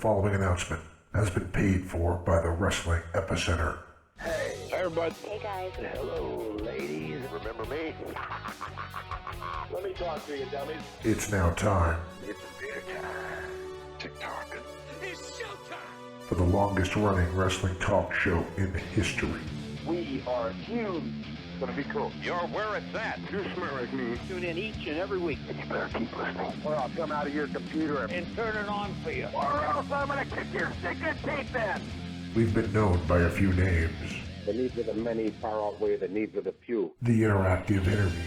following announcement has been paid for by the Wrestling Epicenter. Hey, everybody. Hey, guys. Hello, ladies. Remember me? Let me talk to you, dummies. It's now time. It's Vader time. TikTok. It's showtime! For the longest running wrestling talk show in history. We are huge. It's gonna be cool. You're where it's at. You smell like me. Tune in each and every week. You better keep listening, or I'll come out of your computer And turn it on for you. or else I'm gonna kick your stinking teeth in. We've been known by a few names. The needs of the many far outweigh the needs of the few. The Interactive Interview.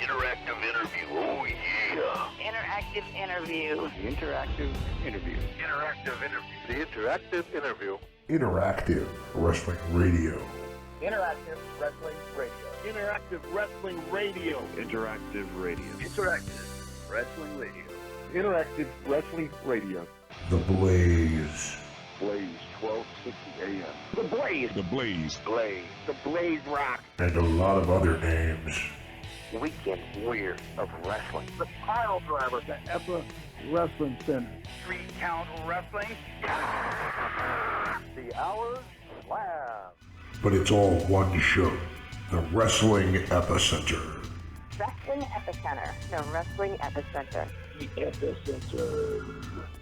Interactive interview. Oh, yeah. Interactive interview. The interactive interview. Interactive interview. The interactive interview. Interactive Wrestling Radio. Interactive wrestling radio. Interactive Wrestling Radio. Interactive radio. Interactive wrestling radio. Interactive wrestling radio. The Blaze. Blaze 1260 AM. The Blaze. The Blaze. Blaze. The Blaze Rock. And a lot of other names. Weekend Warrior of Wrestling. The Pile Driver. The Epa Wrestling Center. 3 Count Wrestling. The Hour Slam. But it's all one show. The Wrestling Epicenter. Wrestling Epicenter. The Wrestling Epicenter. The Epicenter.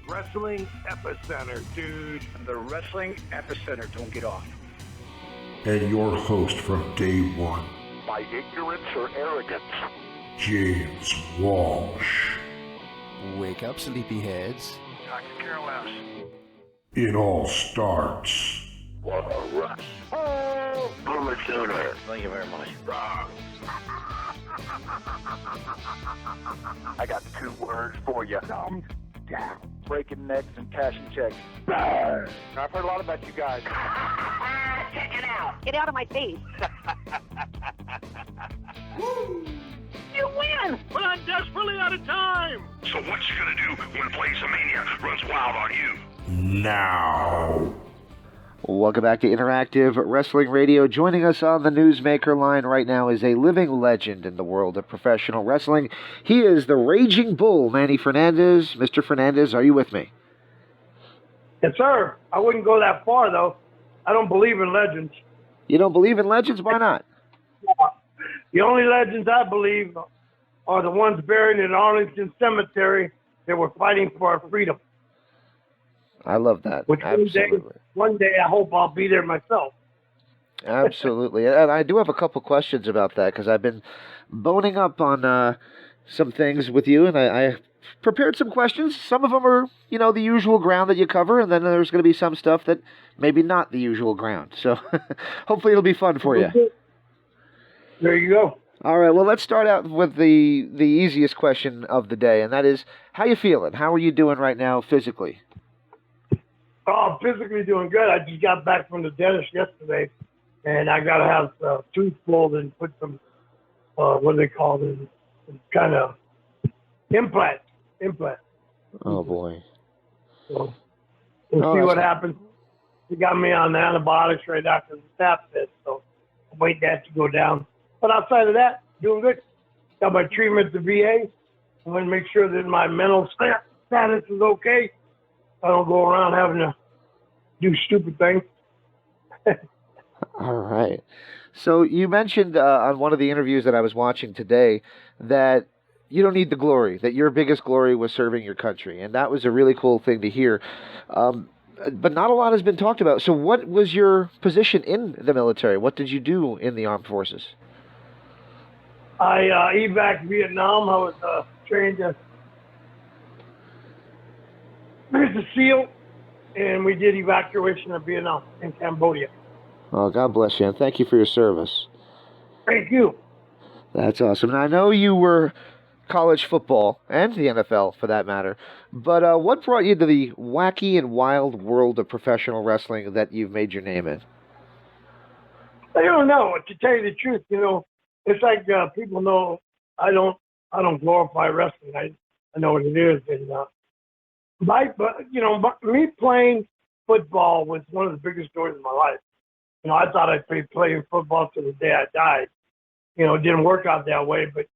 Wrestling Epicenter, dude. The Wrestling Epicenter. Don't get off. And your host from day one, By ignorance or arrogance. James Walsh. Wake up, sleepyheads. Dr. Carol House. It all starts What a rush. Oh, Boomer Sooner. Thank you very much. I got 2 words for you. Thumbs down. Breaking necks and cashing checks. I've heard a lot about you guys. Check it out. Get out of my face. You win! But I'm desperately out of time! So what you gonna do when Blaze-a-mania runs wild on you? now. Welcome back to Interactive Wrestling Radio. Joining us on the Newsmaker line right now is a living legend in the world of professional wrestling. He is the Raging Bull, Manny Fernandez. Mr. Fernandez, are you with me? Yes, sir. I wouldn't go that far, though. I don't believe in legends. You don't believe in legends? Why not? The only legends I believe are the ones buried in Arlington Cemetery that were fighting for our freedom. I love that. Which Absolutely. one day I hope I'll be there myself. Absolutely. And I do have a couple questions about that because I've been boning up on some things with you, and I prepared some questions. Some of them are, the usual ground that you cover, and then there's going to be some stuff that maybe not the usual ground. So hopefully it'll be fun for you. There you go. All right, well, let's start out with the easiest question of the day, and that is, how you feeling? How are you doing right now physically? Oh, I'm physically doing good. I just got back from the dentist yesterday, and I got to have tooth pulled and put some, what do they call it, some kind of implant. Oh, boy. So we'll see what happens. He got me on the antibiotics right after the staph test, so I'm waiting that to go down. But outside of that, doing good. Got my treatment at the VA. I want to make sure that my mental status is okay. I don't go around having to do stupid things. All right. So you mentioned on one of the interviews that I was watching today that you don't need the glory, that your biggest glory was serving your country. And that was a really cool thing to hear. But not a lot has been talked about. So what was your position in the military? What did you do in the armed forces? I evac Vietnam. I was trained as a SEAL, and we did evacuation of Vietnam in Cambodia. Oh, God bless you, and thank you for your service. Thank you. That's awesome. And I know you were college football, and the NFL for that matter, but what brought you to the wacky and wild world of professional wrestling that you've made your name in? I don't know. To tell you the truth, it's like people know I don't glorify wrestling. I know what it is, and me playing football was one of the biggest stories of my life. I thought I'd be playing football till the day I died. It didn't work out that way, but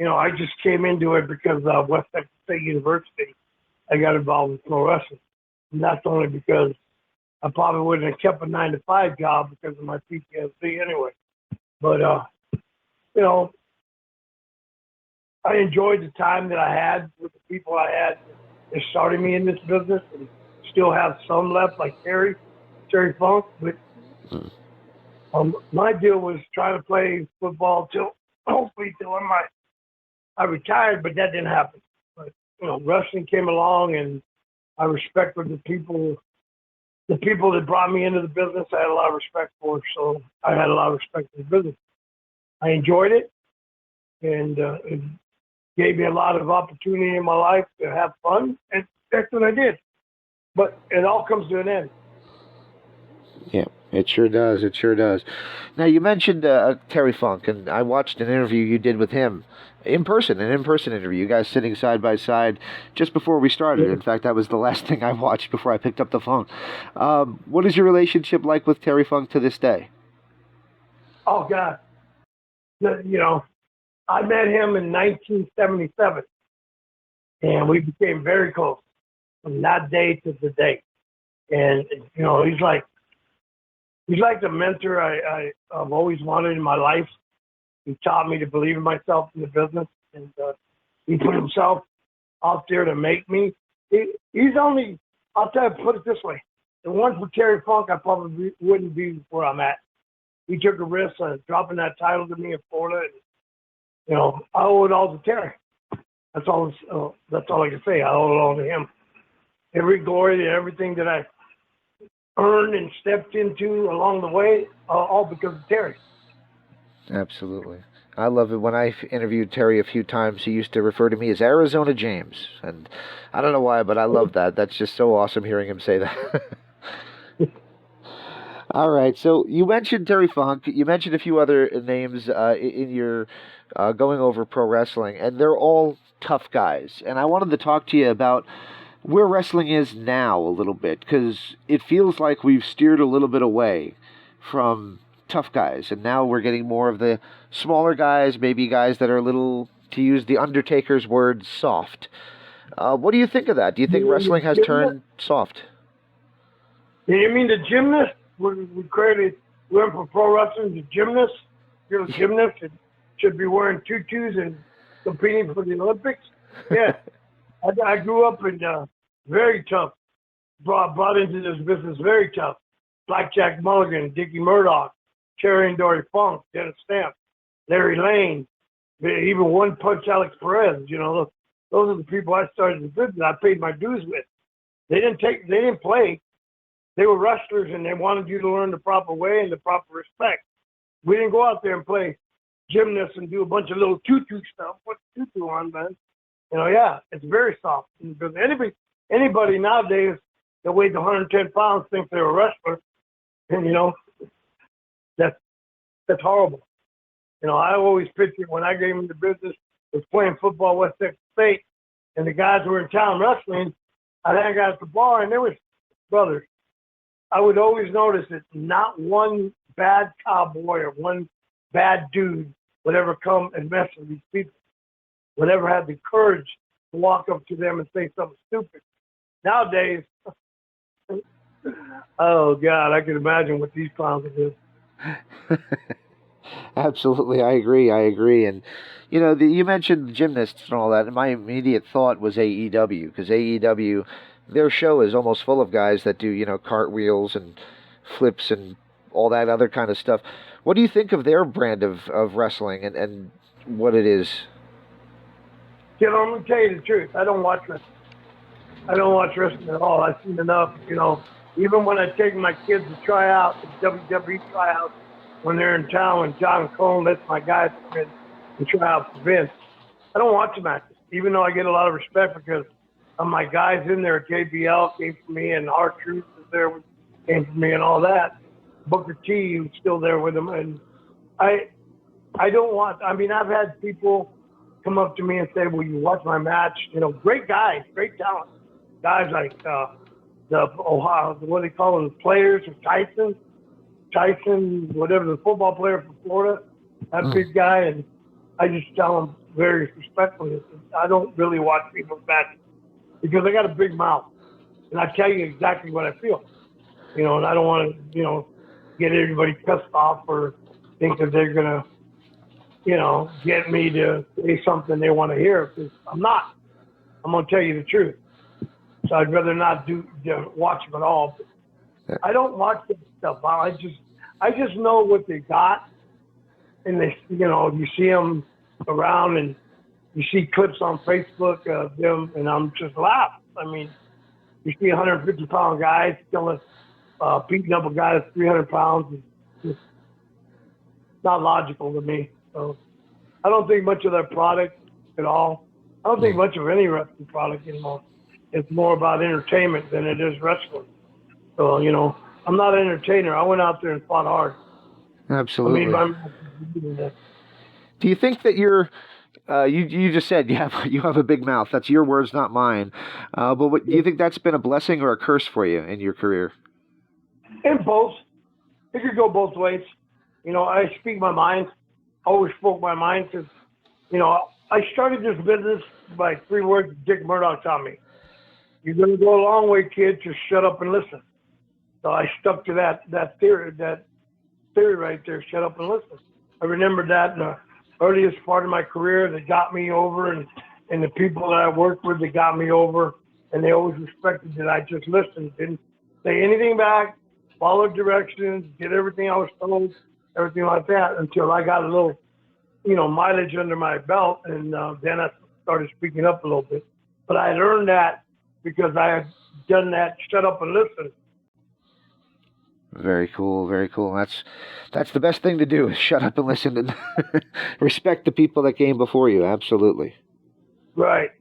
I just came into it because West Texas State University, I got involved with pro wrestling. And that's only because I probably wouldn't have kept a 9-to-5 job because of my PTSD anyway. But, you know, I enjoyed the time that I had with the people I had that started me in this business, and still have some left, like Terry Funk. But my deal was trying to play football hopefully till I retired, but that didn't happen. But, you know, wrestling came along, and I respected the people that brought me into the business. I had a lot of respect for, so I had a lot of respect for the business. I enjoyed it, and it gave me a lot of opportunity in my life to have fun, and that's what I did. But it all comes to an end. Yeah, it sure does. It sure does. Now, you mentioned Terry Funk, and I watched an interview you did with him an in-person interview. You guys sitting side by side just before we started. In fact, that was the last thing I watched before I picked up the phone. What is your relationship like with Terry Funk to this day? Oh, God. You know, I met him in 1977, and we became very close from that day to the day. And, you know, he's like the mentor I've always wanted in my life. He taught me to believe in myself in the business, and he put himself out there to make me. He's only, I'll tell you, put it this way. If it weren't for Terry Funk, I probably wouldn't be where I'm at. He took a risk on dropping that title to me in Florida. And, you know, I owe it all to Terry. That's all I can say. I owe it all to him. Every glory and everything that I earned and stepped into along the way, all because of Terry. Absolutely. I love it. When I interviewed Terry a few times, he used to refer to me as Arizona James. And I don't know why, but I love that. That's just so awesome hearing him say that. All right. So you mentioned Terry Funk. You mentioned a few other names in your going over pro wrestling, and they're all tough guys. And I wanted to talk to you about where wrestling is now a little bit, because it feels like we've steered a little bit away from tough guys, and now we're getting more of the smaller guys, maybe guys that are a little, to use the Undertaker's word, soft. What do you think of that? Do you think wrestling has turned soft? You mean the gymnast? We went from pro wrestling to gymnasts. You're a gymnast and should be wearing tutus and competing for the Olympics. Yeah. I grew up in very tough, brought into this business very tough. Blackjack Mulligan, Dickie Murdoch, Cherry and Dory Funk, Dennis Stamp, Larry Lane, even One Punch Alex Perez. You know, those are the people I started the business. I paid my dues with. They didn't play. They were wrestlers, and they wanted you to learn the proper way and the proper respect. We didn't go out there and play gymnasts and do a bunch of little tutu stuff. Put tutu on, man. You know, yeah, it's very soft. Because anybody nowadays that weighs 110 pounds thinks they're a wrestler, and you know, that's horrible. You know, I always pictured when I came into business was playing football West Texas State, and the guys who were in town wrestling. I think I got at the bar, and there was brothers. I would always notice that not one bad cowboy or one bad dude would ever come and mess with these people, would ever have the courage to walk up to them and say something stupid. Nowadays, oh, God, I can imagine what these clowns do. Absolutely, I agree. And, you know, you mentioned gymnasts and all that, and my immediate thought was AEW, because AEW, their show is almost full of guys that do, you know, cartwheels and flips and all that other kind of stuff. What do you think of their brand of wrestling and what it is? You know, I'm going to tell you the truth. I don't watch wrestling. I don't watch wrestling at all. I've seen enough, you know. Even when I take my kids to try out, the WWE tryouts, when they're in town, when John Cone lets my guys come in and try out for Vince, I don't watch the matches, even though I get a lot of respect because of my guys in there. JBL came for me, and R-Truth was there, came for me, and all that. Booker T was still there with them, and I don't want. I mean, I've had people come up to me and say, "Will you watch my match?" You know, great guys, great talent, guys like the Ohio, what do they call them, the players of Tyson, whatever, the football player from Florida, that big guy, and I just tell him very respectfully, I don't really watch people's matches because they got a big mouth. and I tell you exactly what I feel. And I don't want to, get everybody pissed off or think that they're going to, get me to say something they want to hear, because I'm not. I'm going to tell you the truth. So I'd rather not watch them at all. But I don't watch that stuff. I just know what they got, and they, you see them around, and you see clips on Facebook of them, and I'm just laughing. I mean, you see 150-pound guys beating up a guy that's 300 pounds. It's just not logical to me. So I don't think much of their product at all. I don't think much of any wrestling product anymore. It's more about entertainment than it is wrestling. So, I'm not an entertainer. I went out there and fought hard. Absolutely. I mean, do you think that you're you just said you have a big mouth. That's your words, not mine. But do you think that's been a blessing or a curse for you in your career? In both. It could go both ways. I speak my mind. I always spoke my mind because, I started this business by 3 words Dick Murdoch taught me. You're going to go a long way, kid. Just shut up and listen. So I stuck to that theory right there, shut up and listen. I remember that in the earliest part of my career that got me over, and the people that I worked with that got me over, and they always respected that I just listened, didn't say anything back, followed directions, did everything I was told, everything like that, until I got a little, mileage under my belt, and then I started speaking up a little bit. But I had earned that because I had done that, shut up and listen. Very cool, very cool. That's the best thing to do, is shut up and listen and respect the people that came before you. Absolutely. Right.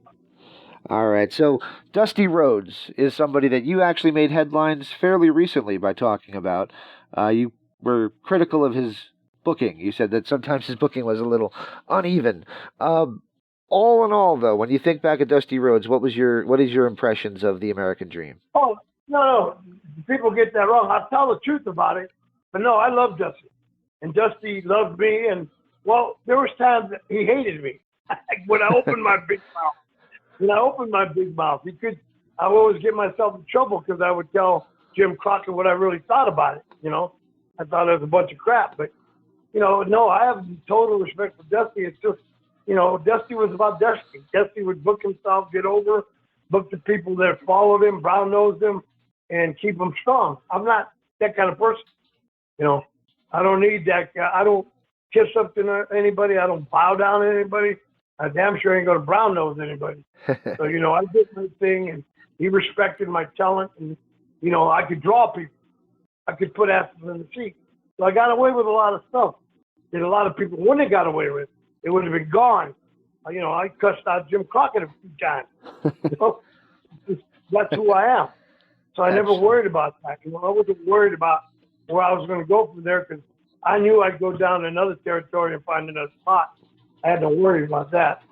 All right. So Dusty Rhodes is somebody that you actually made headlines fairly recently by talking about. You were critical of his booking. You said that sometimes his booking was a little uneven. All in all, though, when you think back at Dusty Rhodes, what is your impressions of the American Dream? Oh, no. People get that wrong. I'll tell the truth about it. But no, I love Dusty. And Dusty loved me. And, well, there was times that he hated me. When I opened my big mouth. I would always get myself in trouble because I would tell Jim Crockett what I really thought about it. I thought it was a bunch of crap. But, no, I have total respect for Dusty. It's just, Dusty was about Dusty. Dusty would book himself, get over, book the people that followed him, brown-nosed him, and keep them strong. I'm not that kind of person. I don't need that. I don't kiss up to anybody. I don't bow down to anybody. I damn sure ain't going to brown-nose anybody. So, I did my thing, and he respected my talent, and, I could draw people. I could put asses in the seat. So I got away with a lot of stuff that a lot of people wouldn't have got away with. It would have been gone. I cussed out Jim Crockett a few times. That's who I am. So I never worried about that. I wasn't worried about where I was going to go from there because I knew I'd go down to another territory and find another spot. I had to worry about that.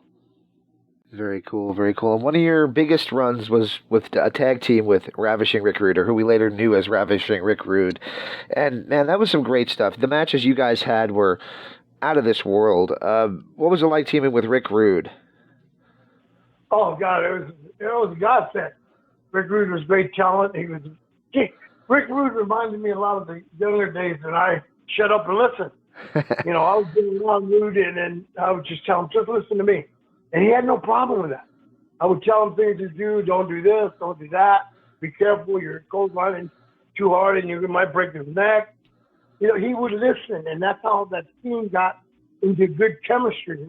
Very cool, very cool. And one of your biggest runs was with a tag team with Ravishing Rick Rude, or who we later knew as Ravishing Rick Rude. And, man, that was some great stuff. The matches you guys had were out of this world. What was it like teaming with Rick Rude? Oh, God, it was a godsend. Rick Rude was great talent. Rick Rude reminded me a lot of the younger days when I shut up and listen. I was getting around Rude, and then I would just tell him, just listen to me. And he had no problem with that. I would tell him things to do, don't do this, don't do that, be careful, you're clotheslining too hard and you might break his neck. He would listen, and that's how that team got into good chemistry.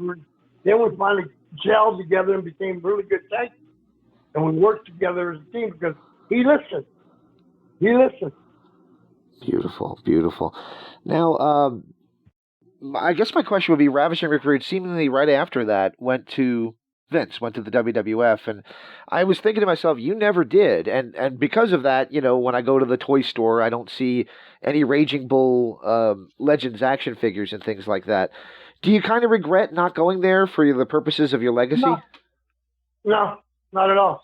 Then we finally gelled together and became really good tag team. And we worked together as a team because he listened. Beautiful, beautiful. Now, I guess my question would be, Ravishing Rick Rude seemingly right after that went to Vince, went to the WWF, and I was thinking to myself, you never did, and because of that, when I go to the toy store, I don't see any Raging Bull Legends action figures and things like that. Do you kind of regret not going there for the purposes of your legacy? No, not at all.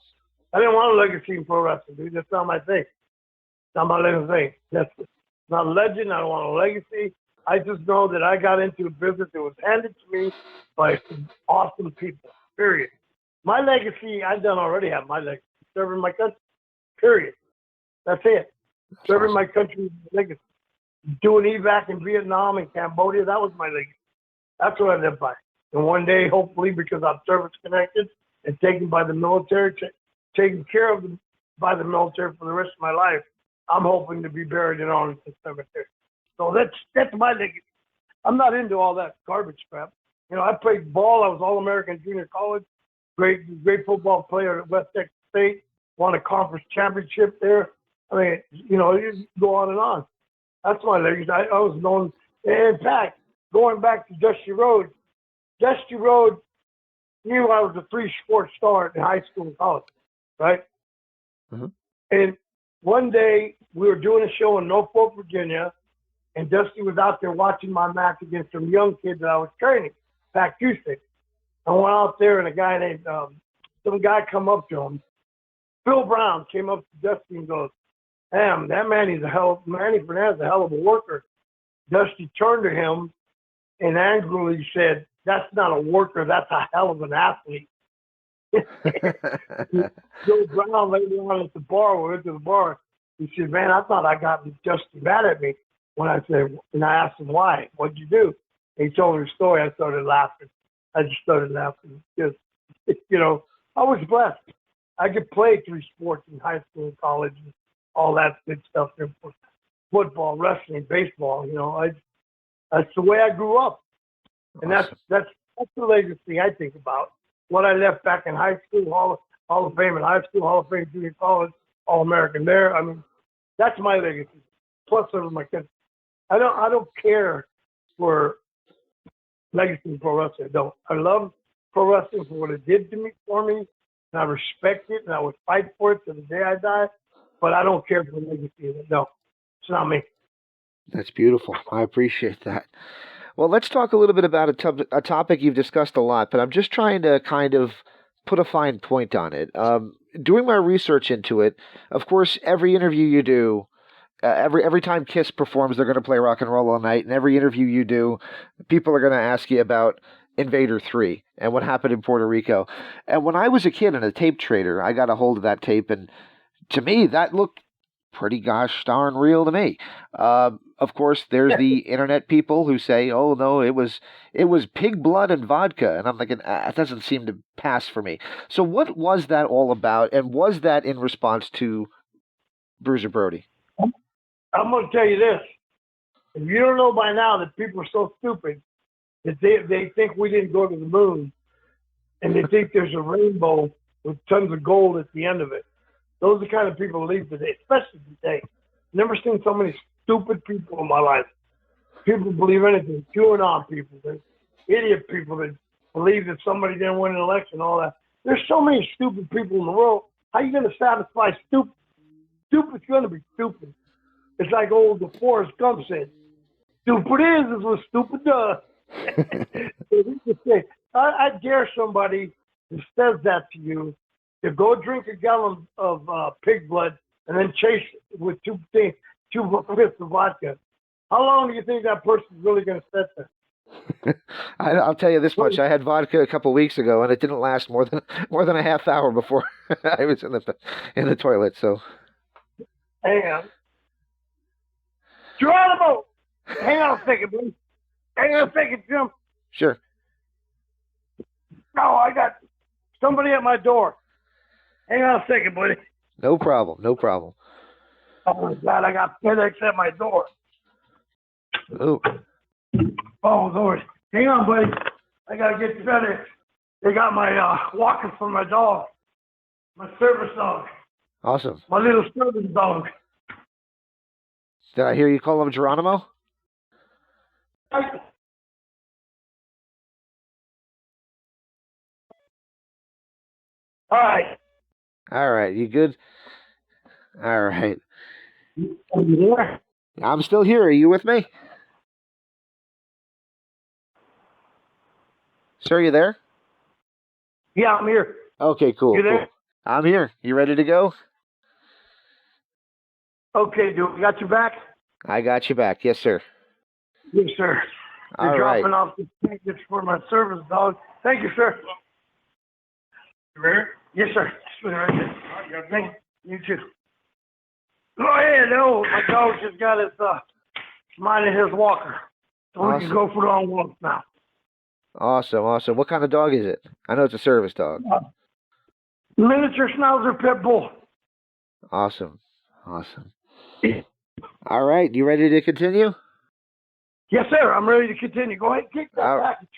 I didn't want a legacy in pro wrestling, dude. That's not my thing. Not my thing. That's not a legend. I don't want a legacy. I just know that I got into a business that was handed to me by some awesome people, period. My legacy, I don't already have my legacy, serving my country. period. That's it. Serving my country is my legacy. Doing evac in Vietnam and Cambodia, that was my legacy. That's what I live by. And one day, hopefully, because I'm service connected and taken by the military, taken care of by the military for the rest of my life, I'm hoping to be buried in Arlington Cemetery. So that's my legacy. I'm not into all that garbage crap. You know, I played ball. I was All-American junior college. Great football player at West Texas State. Won a conference championship there. I mean, you know, you go on and on. That's my legacy. I was known. In fact, going back to Dusty Rhodes knew I was a three-sport star in high school and college, right? Mm-hmm. And one day we were doing a show in Norfolk, Virginia, and Dusty was out there watching my match against some young kids that I was training, back Tuesday. I went out there, and a guy named some guy come up to him. Phil Brown came up to Dusty and goes, "Damn, that Manny Fernandez is a hell of a worker." Dusty turned to him and angrily said, "That's not a worker. That's a hell of an athlete." Phil Brown later on at the bar, we went to the bar. He said, "Man, I thought I got Dusty mad at me." When I said, and I asked him why, "What'd you do?" And he told me the story. I started laughing. I just started laughing because, you know, I was blessed. I could play three sports in high school and college and all that good stuff. Football, wrestling, baseball. You know, that's the way I grew up, and Awesome. that's the legacy I think about. What I left back in high school, Hall of Fame in high school, Hall of Fame junior college, All-American there. I mean, that's my legacy. Plus, over my kids. I don't care for legacy in pro wrestling. I don't. I love pro wrestling for what it did for me, and I respect it, and I would fight for it to the day I die. But I don't care for the legacy of it. No, it's not me. That's beautiful. I appreciate that. Well, let's talk a little bit about a topic you've discussed a lot, but I'm just trying to kind of put a fine point on it. Doing my research into it, of course, every interview you do, every time Kiss performs, they're going to play Rock and Roll All Night, and every interview you do, people are going to ask you about Invader 3 and what happened in Puerto Rico. And when I was a kid and a tape trader, I got a hold of that tape, and to me, that looked pretty gosh darn real to me. Of course, there's the internet people who say, "Oh no, it was pig blood and vodka," and I'm thinking that doesn't seem to pass for me. So, what was that all about, and was that in response to Bruiser Brody? I'm going to tell you this. If you don't know by now that people are so stupid that they think we didn't go to the moon, and they think there's a rainbow with tons of gold at the end of it. Those are the kind of people who leave today, especially today. Never seen so many stupid people in my life. People believe anything. QAnon people, there's idiot people that believe that somebody didn't win an election, all that. There's so many stupid people in the world. How are you going to satisfy stupid? Stupid's going to be stupid. It's like old Forrest Gump said, "Stupid is what stupid does." I dare somebody who says that to you to go drink a gallon of pig blood and then chase it with two fifths of vodka. How long do you think that person's really going to sit there? I'll tell you this much: I had vodka a couple weeks ago, and it didn't last more than a half hour before I was in the toilet. So, hang on, Geronimo, hang on a second, please. Hang on a second, Jim. Sure. No, I got somebody at my door. Hang on a second, buddy. No problem. No problem. Oh my God, I got FedEx at my door. Oh. Oh Lord, hang on, buddy. I gotta get to FedEx. They got my walker for my dog, my service dog. Awesome. My little service dog. Did I hear you call him Geronimo? All right. All right. You good? All right. Are you there? I'm still here. Are you with me? Sir, are you there? Yeah, I'm here. Okay, cool. You there? Cool. I'm here. You ready to go? Okay, dude. We got you back? I got you back. Yes, sir. Yes, sir. You're All right. dropping off the tickets for my service dog. Thank you, sir. You ready? Yes, sir. Just put it right there. Thank you. You too. Yeah, no, my dog just got his minding his walker. So we can go for long walks now. Awesome, awesome. What kind of dog is it? I know it's a service dog. Miniature Schnauzer Pit Bull. Awesome, awesome. All right, you ready to continue? Yes, sir. I'm ready to continue. Go ahead, kick that package.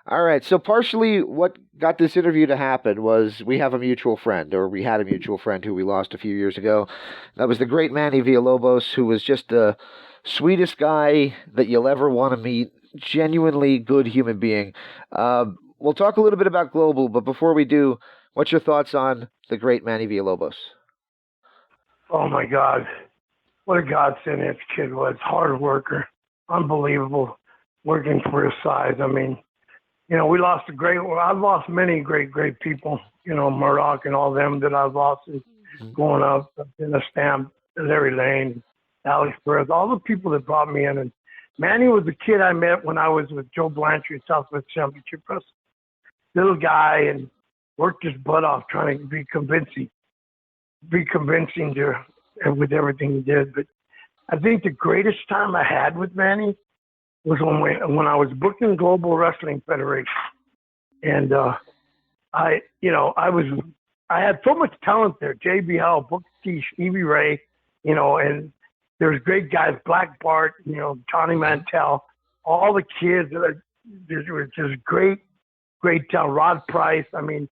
All right. So partially what got this interview to happen was we have a mutual friend, or we had a mutual friend who we lost a few years ago. That was the great Manny Villalobos, who was just the sweetest guy that you'll ever want to meet. Genuinely good human being. We'll talk a little bit about Global, but before we do, what's your thoughts on the great Manny Villalobos? Oh, my God. What a godsend this kid was. Hard worker. Unbelievable. Working for his size. I mean, you know, I've lost many great people. You know, Murdoch and all them that I've lost growing up in the Stamp, Larry Lane, Alex Perez, all the people that brought me in. And Manny was the kid I met when I was with Joe Blanchard, Southwest Championship Wrestling. Little guy, and worked his butt off trying to be convincing to with everything he did. But I think the greatest time I had with Manny was when I was booking Global Wrestling Federation, and I had so much talent there. JBL, Booker T, Stevie Ray, you know, and there's great guys, Black Bart, you know, Johnny Mantell, all the kids that were just great talent. Rod Price. I mean,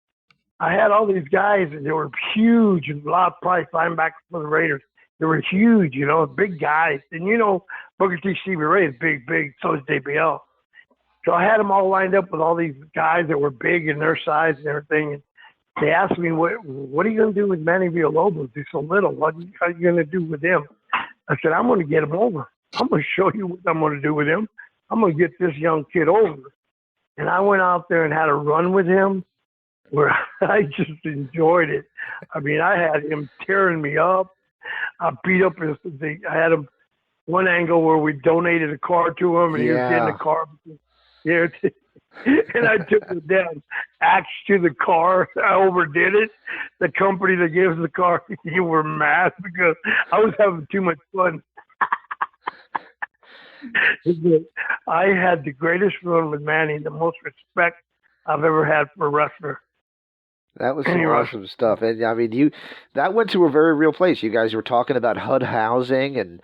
I had all these guys, and they were huge. And Rod Price, linebacker for the Raiders. They were huge, you know, big guys. And, you know, Booker T. Stevie Ray is big, so is JBL. So I had them all lined up with all these guys that were big in their size and everything. And they asked me, what are you going to do with Manny Villalobos? He's so little. What are you going to do with him? I said, I'm going to get him over. I'm going to show you what I'm going to do with him. I'm going to get this young kid over. And I went out there and had a run with him where I just enjoyed it. I mean, I had him tearing me up. I beat up I had him one angle where we donated a car to him, and he was getting the car. Yeah, and I took the damn axe to the car. I overdid it. The company that gives the car, you were mad because I was having too much fun. I had the greatest run with Manny, the most respect I've ever had for a wrestler. That was some awesome stuff. And I mean, that went to a very real place. You guys were talking about HUD housing and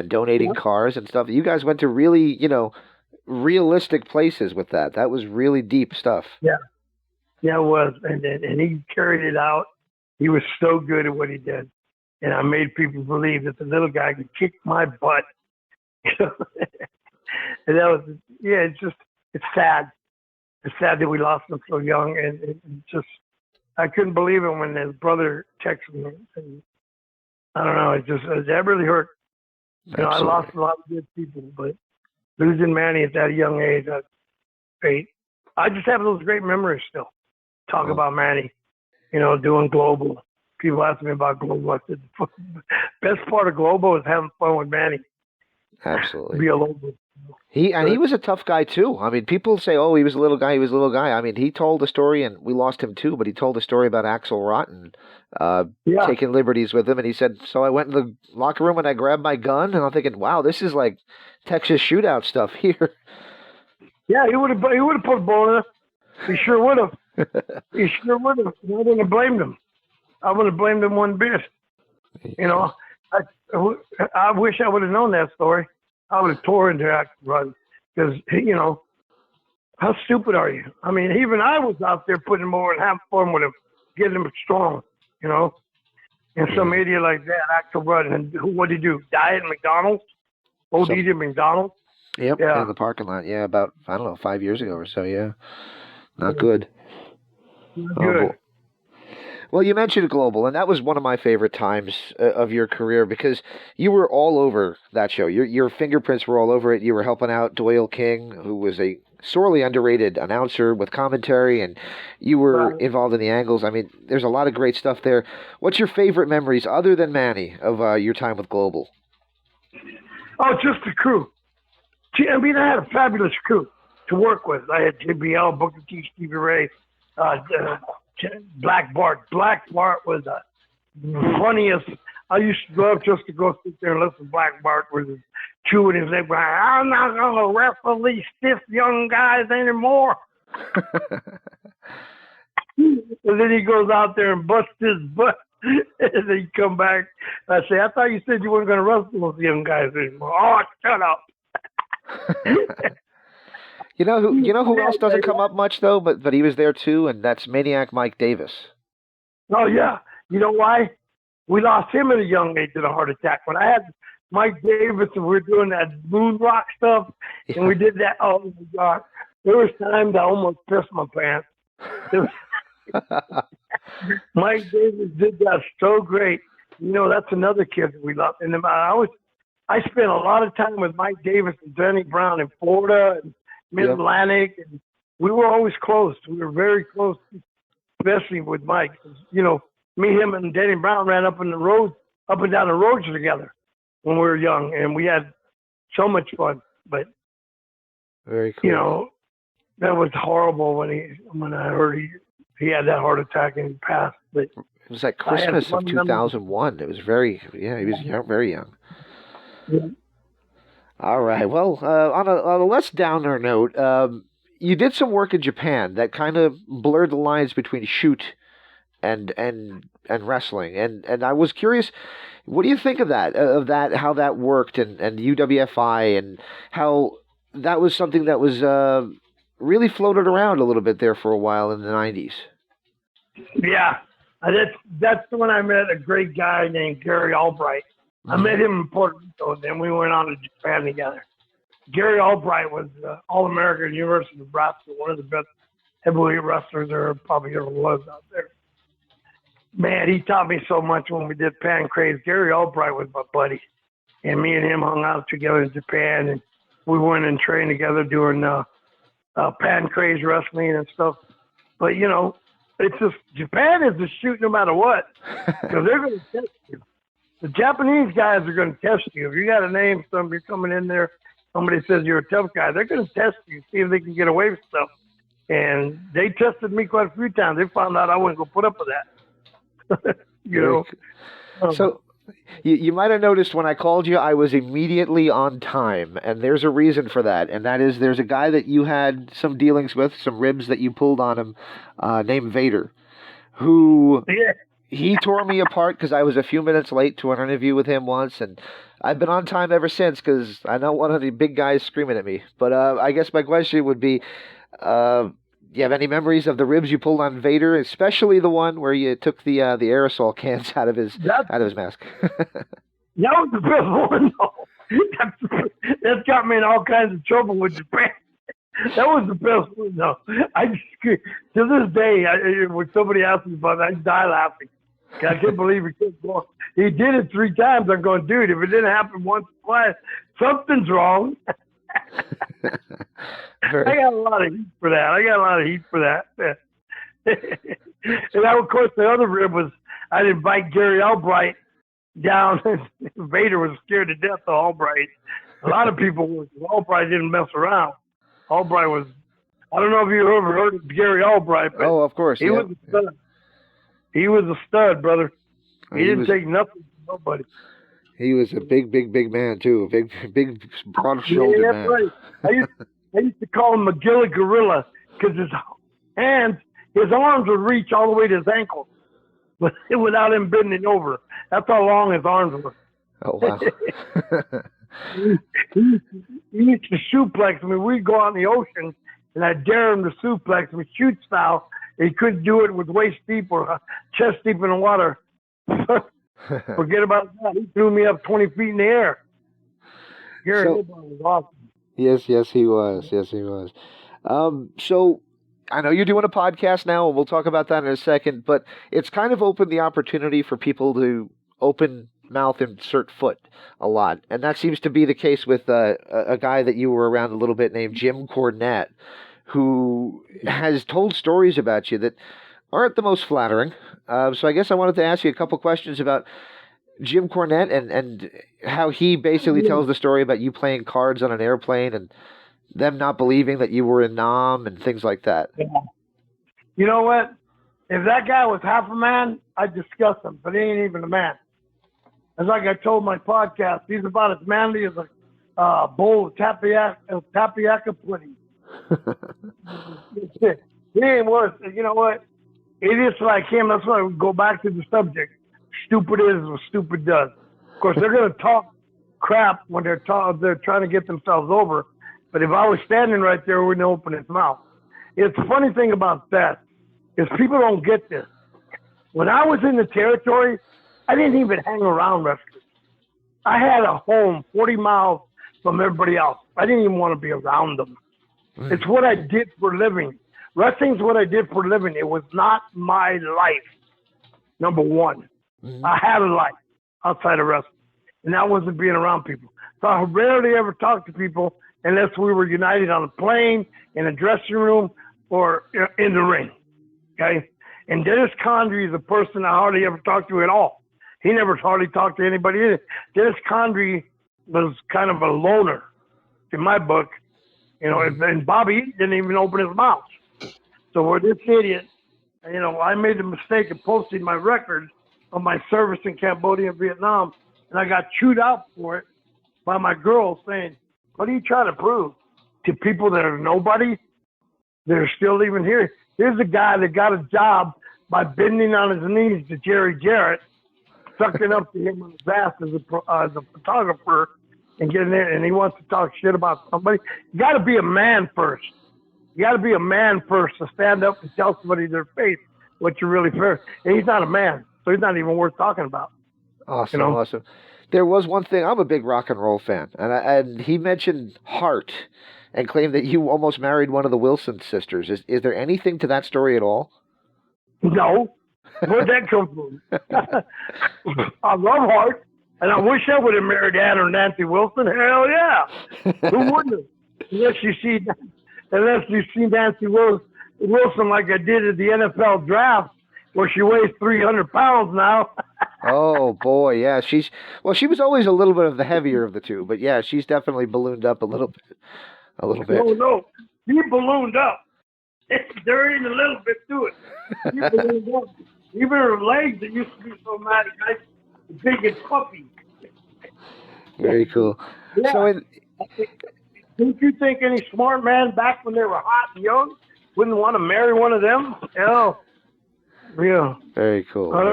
donating cars and stuff. You guys went to really, you know, realistic places with that. That was really deep stuff. Yeah. Yeah, it was. And he carried it out. He was so good at what he did. And I made people believe that the little guy could kick my butt. And that was, it's sad. It's sad that we lost him so young. And just, I couldn't believe it when his brother texted me. And I don't know, that really hurt. You know, I lost a lot of good people, but losing Manny at that young age, that's great. I just have those great memories still. Talk about Manny, you know, doing Global. People ask me about Global. I said, the best part of Global is having fun with Manny. Absolutely. Villalobos. He was a tough guy too. I mean, people say, "Oh, he was a little guy." I mean, he told a story, and we lost him too. But he told a story about Axel Rotten taking liberties with him, and he said, "So I went in the locker room and I grabbed my gun, and I'm thinking, wow, this is like Texas shootout stuff here." Yeah, he would have put a bullet in it. He sure would have. He sure would have. I wouldn't have blamed him. I wouldn't have blamed him one bit. You know, I wish I would have known that story. I would have tore into that run because, you know, how stupid are you? I mean, even I was out there putting him over and having fun with him, getting him strong, you know. And some idiot like that, Axel Rudd, and what did he do? Die at McDonald's? OD'd at McDonald's? Yep, in the parking lot. Yeah, about, 5 years ago or so, yeah. Not good. Good. Well, you mentioned Global, and that was one of my favorite times of your career because you were all over that show. Your fingerprints were all over it. You were helping out Doyle King, who was a sorely underrated announcer with commentary, and you were involved in the angles. I mean, there's a lot of great stuff there. What's your favorite memories, other than Manny, of your time with Global? Oh, just the crew. I mean, I had a fabulous crew to work with. I had JBL, Booker T, Stevie Ray, Black Bart. Black Bart was the funniest. I used to go up just to go sit there and listen to Black Bart with his chewing his lip. I'm not going to wrestle these stiff young guys anymore. And then he goes out there and busts his butt. And then he come back. I say, I thought you said you weren't going to wrestle those young guys anymore. Oh, shut up. You know who else doesn't come up much though, but he was there too, and that's Maniac Mike Davis. Oh yeah. You know why? We lost him at a young age to a heart attack. When I had Mike Davis and we were doing that moon rock stuff, and we did that. Oh my God! There was times I almost pissed my pants. Mike Davis did that so great. You know, that's another kid that we love. And I spent a lot of time with Mike Davis and Denny Brown in Florida and Mid-Atlantic, and we were always close. We were very close, especially with Mike. You know, me, him, and Denny Brown ran up and down the roads together when we were young, and we had so much fun. But very cool. You know, that was horrible when I heard he had that heart attack and he passed. But it was like Christmas of 2001. It was he was young, very young. Yeah. All right. Well, on a less downer note, you did some work in Japan that kind of blurred the lines between shoot and wrestling, and I was curious, what do you think of that? How that worked, and UWFI, and how that was something that was really floated around a little bit there for a while in the 90s. Yeah, that's when I met a great guy named Gary Albright. I met him in Puerto Rico, and then we went on to Japan together. Gary Albright was All-American at University of Nebraska, one of the best heavyweight wrestlers there probably ever was out there. Man, he taught me so much when we did Pancrase. Gary Albright was my buddy, and me and him hung out together in Japan, and we went and trained together doing Pancrase wrestling and stuff. But, you know, it's just Japan is just shoot no matter what, because they're going to test you. The Japanese guys are going to test you. If you got a name, you're coming in there, somebody says you're a tough guy, they're going to test you, see if they can get away with stuff. And they tested me quite a few times. They found out I wasn't going to put up with that. You know. So you might have noticed when I called you, I was immediately on time, and there's a reason for that, and that is there's a guy that you had some dealings with, some ribs that you pulled on him, named Vader, who... Yeah. He tore me apart because I was a few minutes late to an interview with him once, and I've been on time ever since because I know one of the big guys screaming at me. But I guess my question would be, you have any memories of the ribs you pulled on Vader, especially the one where you took the aerosol cans out of his mask? That was the best one, though. That's got me in all kinds of trouble with Japan. That was the best one, though. To this day, when somebody asks me about it, I die laughing. I can't believe he kept going. He did it 3 times. I'm going, dude, if it didn't happen once or twice, something's wrong. I got a lot of heat for that. And of course, the other rib was I'd invite Gary Albright down. Vader was scared to death of Albright. A lot of people were. Albright didn't mess around. Albright was, I don't know if you ever heard of Gary Albright, but of course, he was a stud. He was a stud, brother. He didn't take nothing from nobody. He was a big man too, a big broad-shouldered man. Right. I used to call him McGilly Gorilla because his arms would reach all the way to his ankles, without him bending over. That's how long his arms were. Oh wow! He used to suplex. I mean, we'd go out in the ocean, and I'd dare him to suplex me, shoot style. He couldn't do it with waist deep or chest deep in the water. Forget about that. He threw me up 20 feet in the air. Gary was awesome. Yes, he was. So I know you're doing a podcast now, and we'll talk about that in a second, but it's kind of opened the opportunity for people to open mouth and insert foot a lot. And that seems to be the case with a guy that you were around a little bit named Jim Cornette, who has told stories about you that aren't the most flattering. So I guess I wanted to ask you a couple questions about Jim Cornette and how he basically tells the story about you playing cards on an airplane and them not believing that you were in Nam and things like that. Yeah. You know what? If that guy was half a man, I'd discuss him, but he ain't even a man. It's like I told my podcast, he's about as manly as a bowl of tapioca pudding. He ain't worth it. You know what? Idiots like him, that's why we go back to the subject. Stupid is what stupid does. Of course, they're going to talk crap when they're trying to get themselves over. But if I was standing right there, I wouldn't open his mouth. It's the funny thing about that is people don't get this. When I was in the territory, I didn't even hang around wrestlers. I had a home 40 miles from everybody else. I didn't even want to be around them. It's what I did for a living. Wrestling's what I did for a living. It was not my life, number one. I had a life outside of wrestling, and that wasn't being around people. So I rarely ever talked to people unless we were united on a plane, in a dressing room, or in the ring, okay? And Dennis Condrey is a person I hardly ever talked to at all. He never hardly talked to anybody either. Dennis Condrey was kind of a loner in my book, you know, and Bobby didn't even open his mouth. So for this idiot, you know, I made the mistake of posting my record of my service in Cambodia and Vietnam, and I got chewed out for it by my girls saying, what are you trying to prove to people that are nobody? They're still even here. Here's a guy that got a job by bending on his knees to Jerry Jarrett, sucking up to him on his ass as a photographer and getting there, and he wants to talk shit about somebody. You got to be a man first. You got to be a man first to stand up and tell somebody to their face what you're really for. And he's not a man, so he's not even worth talking about. Awesome, you know? Awesome. There was one thing. I'm a big rock and roll fan, and he mentioned Hart and claimed that you almost married one of the Wilson sisters. Is there anything to that story at all? No. Where'd that come from? I love Hart, and I wish I would have married Ann or Nancy Wilson. Hell yeah. Who wouldn't have? Unless you see Nancy Wilson like I did at the NFL draft, where she weighs 300 pounds now. Oh boy, yeah. She was always a little bit of the heavier of the two, but yeah, she's definitely ballooned up a little bit. No, she ballooned up. There ain't a little bit to it. She ballooned up. Even her legs that used to be so nice, big and puffy. Very cool. Yeah. So Didn't you think any smart man back when they were hot and young wouldn't want to marry one of them? Hell, yeah. Very cool. I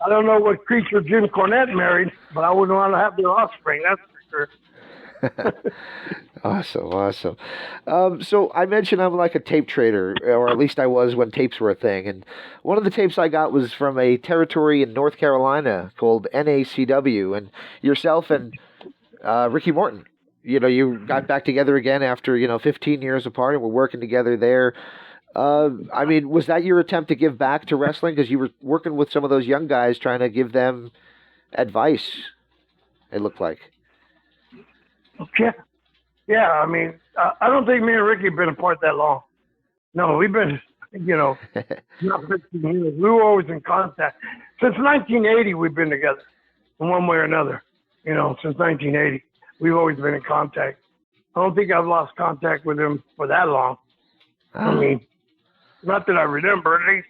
don't know what creature Jim Cornette married, but I wouldn't want to have their offspring. That's for sure. Awesome. So I mentioned I'm like a tape trader, or at least I was when tapes were a thing. And one of the tapes I got was from a territory in North Carolina called NACW, and yourself and Ricky Morton. You know, you got back together again after 15 years apart, and we're working together there. I mean, was that your attempt to give back to wrestling? Because you were working with some of those young guys, trying to give them advice. It looked like. Yeah. I mean, I don't think me and Ricky have been apart that long. No, we've been, not 15 years. We were always in contact. Since 1980, we've been together in one way or another. Since 1980, we've always been in contact. I don't think I've lost contact with him for that long. I mean, not that I remember, at least.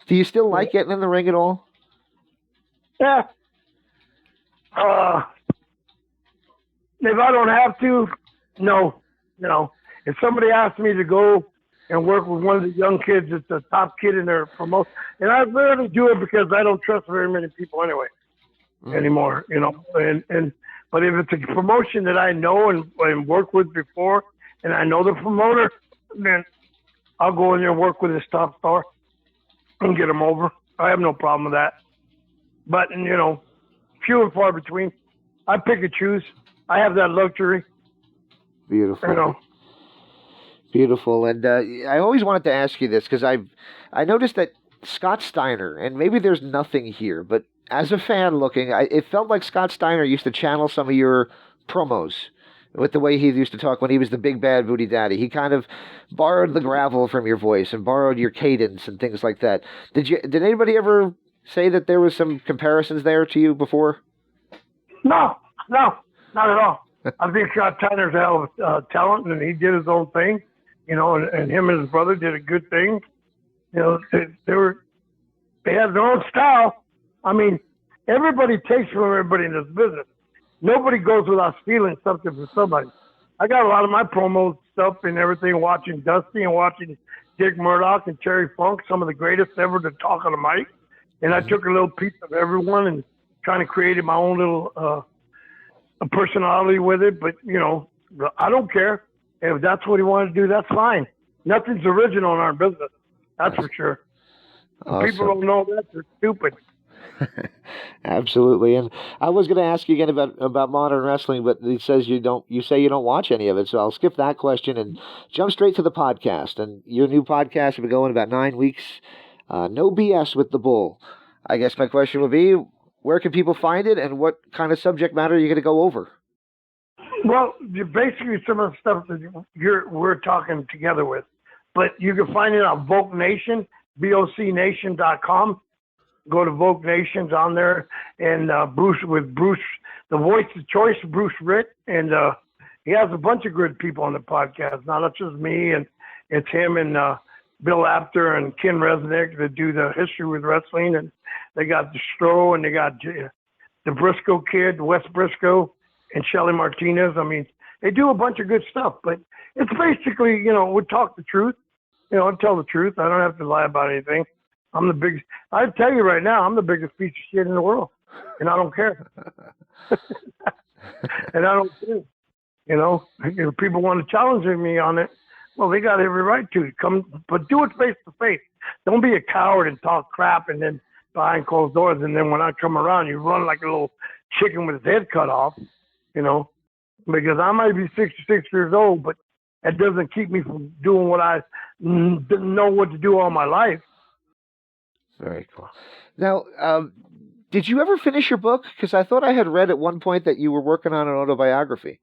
Do you still like getting in the ring at all? Yeah. If I don't have to, no. If somebody asks me to go and work with one of the young kids that's the top kid in their promotion, and I rarely do it because I don't trust very many people anyway anymore, but if it's a promotion that I know and worked with before, and I know the promoter, then I'll go in there and work with his top star and get him over. I have no problem with that. But, few and far between. I pick and choose. I have that luxury. Beautiful. Beautiful. And I always wanted to ask you this because I noticed that Scott Steiner, and maybe there's nothing here, but as a fan looking, it felt like Scott Steiner used to channel some of your promos with the way he used to talk when he was the big bad booty daddy. He kind of borrowed the gravel from your voice and borrowed your cadence and things like that. Did anybody ever say that there was some comparisons there to you before? No, not at all. I think Scott Steiner's a hell of talent, and he did his own thing, and him and his brother did a good thing. They had their own style. I mean, Everybody takes from everybody in this business. Nobody goes without stealing something from somebody. I got a lot of my promo stuff and everything, watching Dusty and watching Dick Murdoch and Terry Funk, some of the greatest ever to talk on the mic. And I took a little piece of everyone and kind of created my own little a personality with it. But, you know, I don't care. If that's what he wanted to do, that's fine. Nothing's original in our business. That's for sure. Awesome. People don't know that. They're stupid. Absolutely. And I was going to ask you again about modern wrestling, but it says you say you don't watch any of it. So I'll skip that question and jump straight to the podcast. And your new podcast has been going about 9 weeks. No BS with the Bull. I guess my question would be, where can people find it and what kind of subject matter are you going to go over? Well, basically some of the stuff that we're talking together with. But you can find it on Vogue Nation, BOCNation.com. Go to Vogue Nations on there, and Bruce, the voice of choice, Bruce Ritt, and he has a bunch of good people on the podcast. Now that's just me, and it's him and Bill Apter and Ken Resnick that do the history with wrestling, and they got the Stro, and they got the Briscoe kid, Wes Briscoe, and Shelly Martinez. I mean, they do a bunch of good stuff, but it's basically, you know, we talk the truth, you know, tell the truth. I don't have to lie about anything. I tell you right now, I'm the biggest piece of shit in the world, and I don't care. And I don't care. You know, if people want to challenge me on it, well, they got every right to come, but do it face to face. Don't be a coward and talk crap, and then behind closed doors, and then when I come around, you run like a little chicken with his head cut off. You know, because I might be 66 years old, but that doesn't keep me from doing what I didn't know what to do all my life. Very cool. Now, did you ever finish your book? Because I thought I had read at one point that you were working on an autobiography.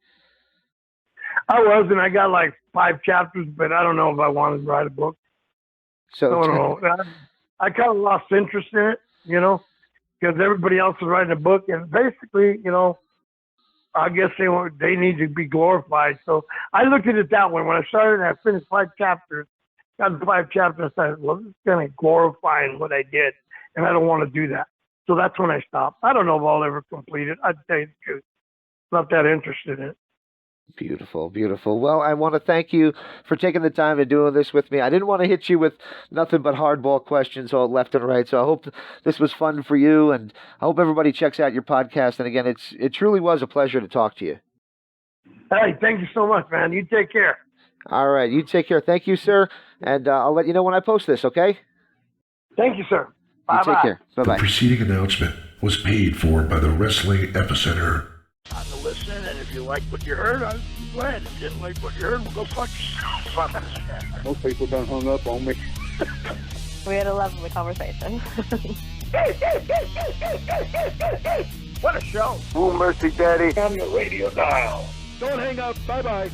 I was, and I got like 5 chapters, but I don't know if I wanted to write a book. So I don't know. I kind of lost interest in it, you know, because everybody else was writing a book, and basically, you know, I guess they need to be glorified. So I looked at it that way. When I started, I finished 5 chapters. Got the 5 chapters. I said, well, this is kind of glorifying what I did, and I don't want to do that. So that's when I stopped. I don't know if I'll ever complete it. I'd tell you the truth. Not that interested in it. Beautiful, beautiful. Well, I want to thank you for taking the time and doing this with me. I didn't want to hit you with nothing but hardball questions all left and right, so I hope this was fun for you, and I hope everybody checks out your podcast. And again, it truly was a pleasure to talk to you. Hey, thank you so much, man. You take care. All right, you take care. Thank you, sir, and I'll let you know when I post this, okay? Thank you, sir. Bye-bye. You take care. Bye-bye. The preceding announcement was paid for by the Wrestling Epicenter. On to listen, and if you like what you heard, I'm glad. If you didn't like what you heard, well, go fuck yourself. Most people done hung up on me. We had a lovely conversation. What a show. Oh, mercy, Daddy. On the radio dial. Don't hang up. Bye-bye.